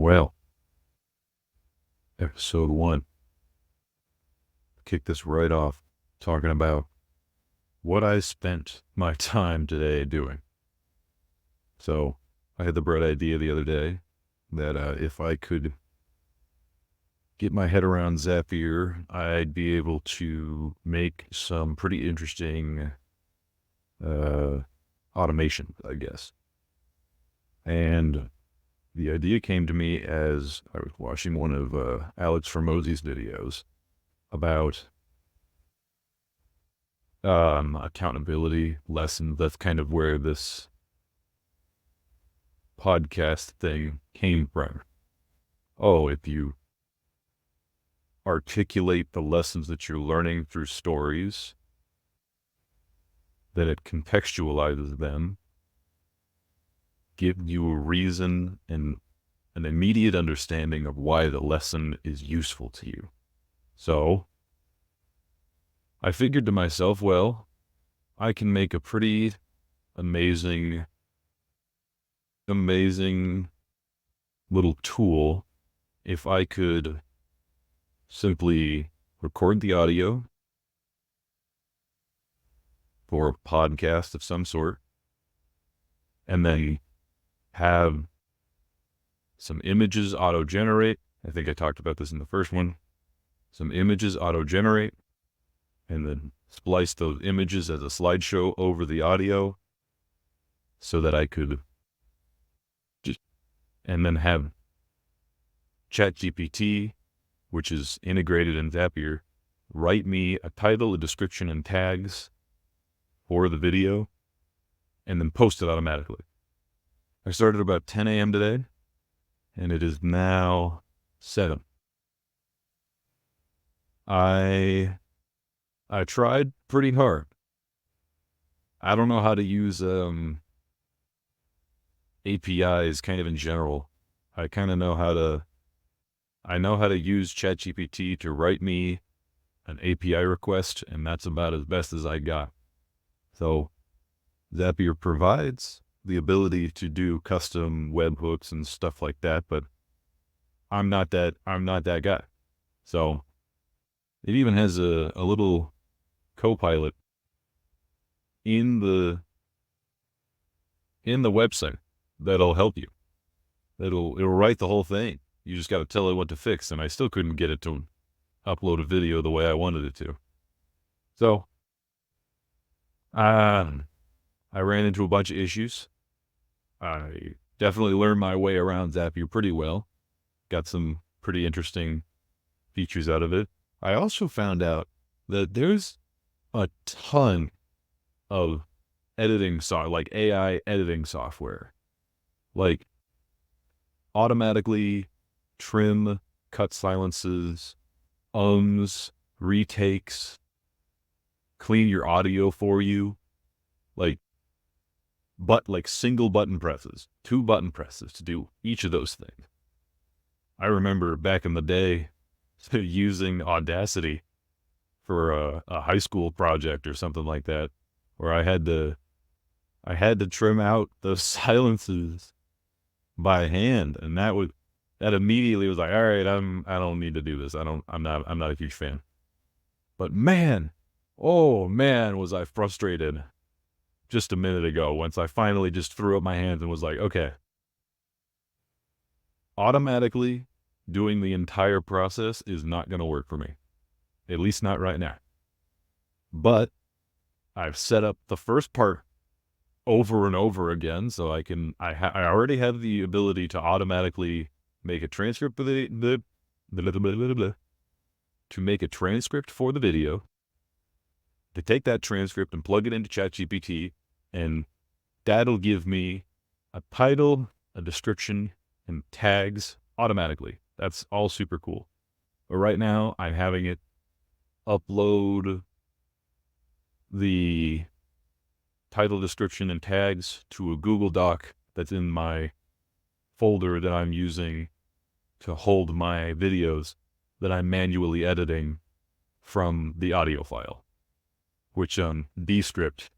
Well, episode 1. Kick this right off talking about what I spent my time today doing. So, I had the bright idea the other day that if I could get my head around Zapier, I'd be able to make some pretty interesting automation, I guess. And the idea came to me as I was watching one of Alex Formosi's videos about accountability lessons. That's kind of where this podcast thing came from. Oh, if you articulate the lessons that you're learning through stories, then it contextualizes them, gives you a reason and an immediate understanding of why the lesson is useful to you. So I figured to myself, well, I can make a pretty amazing little tool if I could simply record the audio for a podcast of some sort, and then have some images auto-generate. I think I talked about this in the first one. Some images auto-generate, and then splice those images as a slideshow over the audio so that I could and then have ChatGPT, which is integrated in Zapier, write me a title, a description, and tags for the video, and then post it automatically. I started about 10 a.m. today, and it is now 7. I tried pretty hard. I don't know how to use APIs kind of in general. I know how to use ChatGPT to write me an API request, and that's about as best as I got. So Zapier provides the ability to do custom webhooks and stuff like that, but I'm not that guy. So it even has a little copilot in the website that'll help you. It'll write the whole thing. You just got to tell it what to fix, and I still couldn't get it to upload a video the way I wanted it to. So I ran into a bunch of issues. I definitely learned my way around Zapier pretty well. Got some pretty interesting features out of it. I also found out that there's a ton of editing like AI editing software, like automatically trim cut silences, retakes, clean your audio for you, like single button presses, 2 button presses to do each of those things. I remember back in the day using Audacity for a high school project or something like that, where I had to trim out those silences by hand, and that immediately was like, all right, I don't need to do this. I'm not a huge fan. But man, oh man, was I frustrated just a minute ago once I finally just threw up my hands and was like, okay, automatically doing the entire process is not going to work for me, at least not right now. But I've set up the first part over and over again, so I already have the ability to automatically make a transcript for to make a transcript for the video, to take that transcript and plug it into ChatGPT, and that'll give me a title, a description, and tags automatically. That's all super cool. But right now, I'm having it upload the title, description, and tags to a Google Doc that's in my folder that I'm using to hold my videos that I'm manually editing from the audio file, which Descript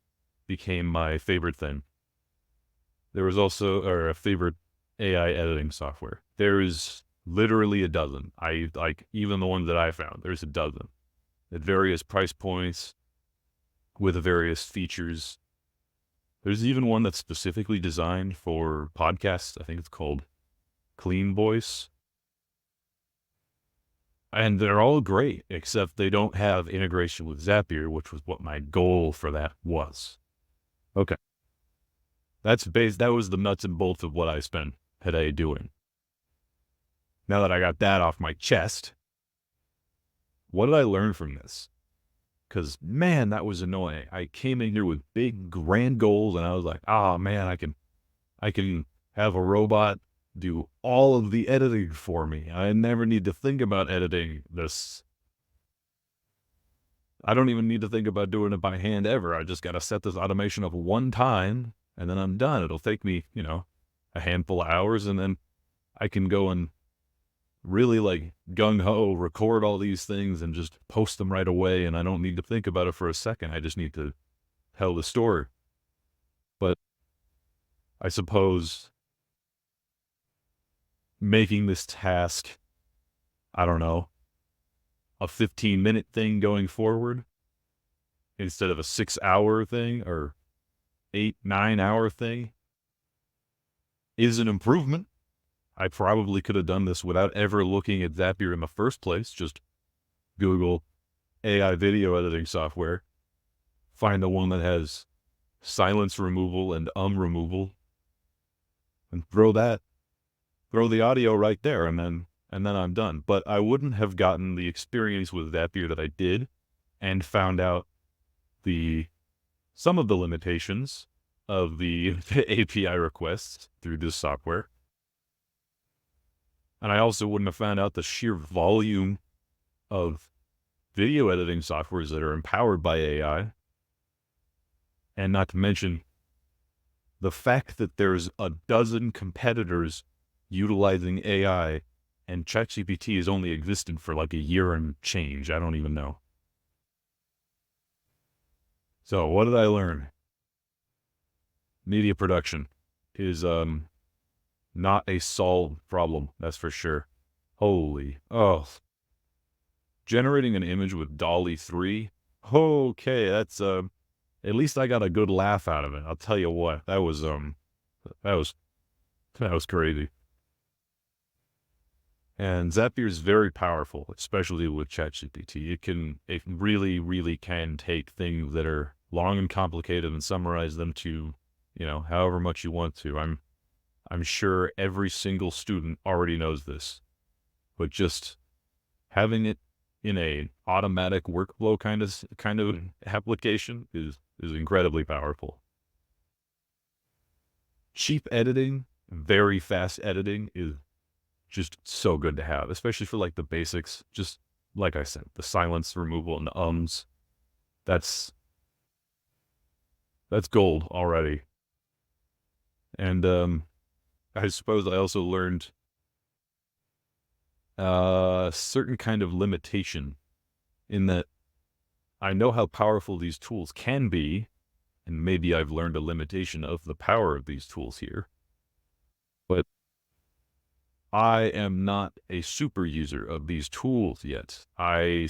became my favorite thing. There was also a favorite AI editing software. There is literally a dozen. Even the ones that I found, there's a dozen at various price points with various features. There's even one that's specifically designed for podcasts. I think it's called Clean Voice. And they're all great, except they don't have integration with Zapier, which was what my goal for that was. Okay. That was the nuts and bolts of what I spent today doing. Now that I got that off my chest, what did I learn from this? Because, man, that was annoying. I came in here with big, grand goals, and I was like, oh, man, I can have a robot do all of the editing for me. I never need to think about editing this. I don't even need to think about doing it by hand ever. I just got to set this automation up one time, and then I'm done. It'll take me, a handful of hours, and then I can go and really like gung-ho record all these things and just post them right away, and I don't need to think about it for a second. I just need to tell the story. But I suppose making this task, I don't know, a 15-minute thing going forward instead of a 6-hour thing or 8-9-hour thing is an improvement. I probably could have done this without ever looking at Zapier in the first place. Just Google AI video editing software, find the one that has silence removal and removal, and throw the audio right there, and then I'm done. But I wouldn't have gotten the experience with Zapier that I did, and found out some of the limitations of the API requests through this software. And I also wouldn't have found out the sheer volume of video editing softwares that are empowered by AI. And not to mention the fact that there's a dozen competitors utilizing AI, and ChatGPT has only existed for like a year and change. I don't even know. So what did I learn? Media production is not a solved problem, that's for sure. Generating an image with DALL-E 3. Okay, that's at least I got a good laugh out of it. I'll tell you what, that was crazy. And Zapier is very powerful, especially with ChatGPT. It really, really can take things that are long and complicated and summarize them to, however much you want to. I'm sure every single student already knows this, but just having it in a automatic workflow kind of application is incredibly powerful. Cheap editing, very fast editing is just so good to have, especially for like the basics. Just like I said, the silence removal and the ums. That's gold already. And I suppose I also learned a certain kind of limitation in that I know how powerful these tools can be, and maybe I've learned a limitation of the power of these tools here. But I am not a super user of these tools yet. I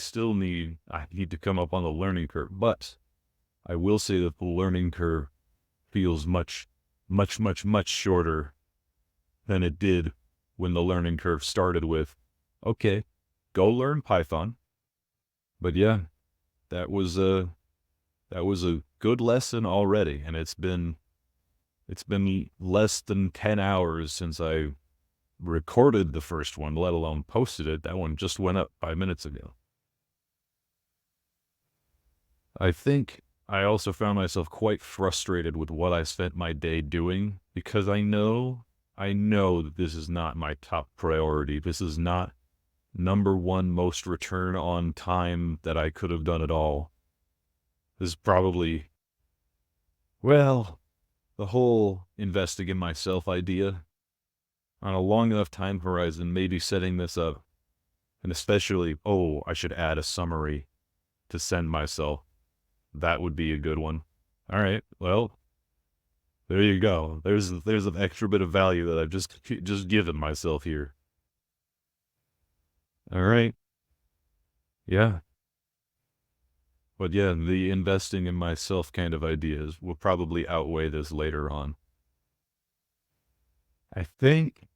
need to come up on the learning curve, but I will say that the learning curve feels much, much, much, much shorter than it did when the learning curve started with, okay, go learn Python. But yeah, that was a good lesson already, and it's been less than 10 hours since I recorded the first one, let alone posted it. That one just went up 5 minutes ago. I think I also found myself quite frustrated with what I spent my day doing, because I know that this is not my top priority. This is not number one most return on time that I could have done it all. This is probably, the whole investing in myself idea on a long enough time horizon, maybe setting this up, and especially, I should add a summary to send myself. That would be a good one. All right, well, There you go. There's an extra bit of value that I've just given myself here. All right. Yeah. But yeah, the investing in myself kind of ideas will probably outweigh this later on. I think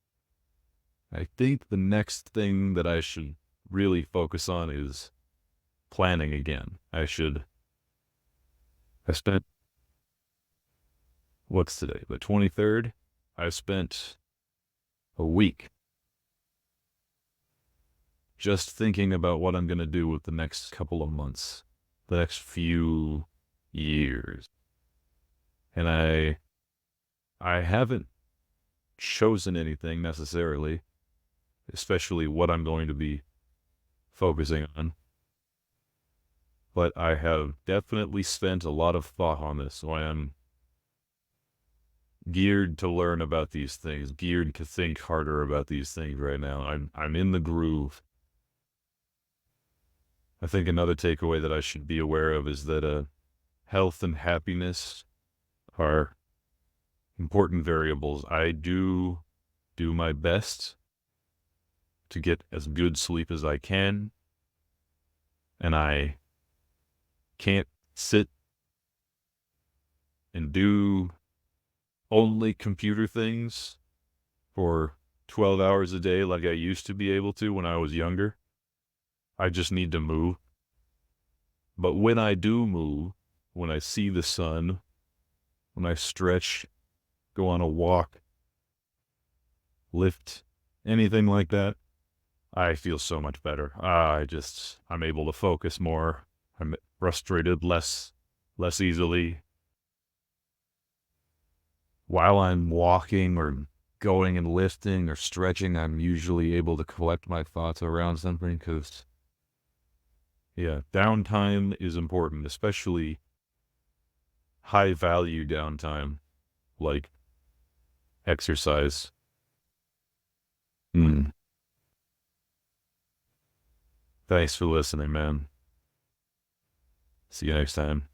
I think the next thing that I should really focus on is planning again. I spent, what's today? The 23rd? I spent a week just thinking about what I'm going to do with the next couple of months, the next few years. And I haven't chosen anything necessarily, especially what I'm going to be focusing on. But I have definitely spent a lot of thought on this, so I am geared to learn about these things, geared to think harder about these things right now. I'm in the groove. I think another takeaway that I should be aware of is that health and happiness are important variables. I do my best to get as good sleep as I can, and I can't sit and do only computer things for 12 hours a day like I used to be able to when I was younger. I just need to move. But when I do move, when I see the sun, when I stretch, go on a walk, lift, anything like that, I feel so much better. I'm able to focus more. I'm frustrated less easily. While I'm walking or going and lifting or stretching, I'm usually able to collect my thoughts around something because, yeah, downtime is important, especially high value downtime, like exercise. Mm. Thanks for listening, man. See you next time.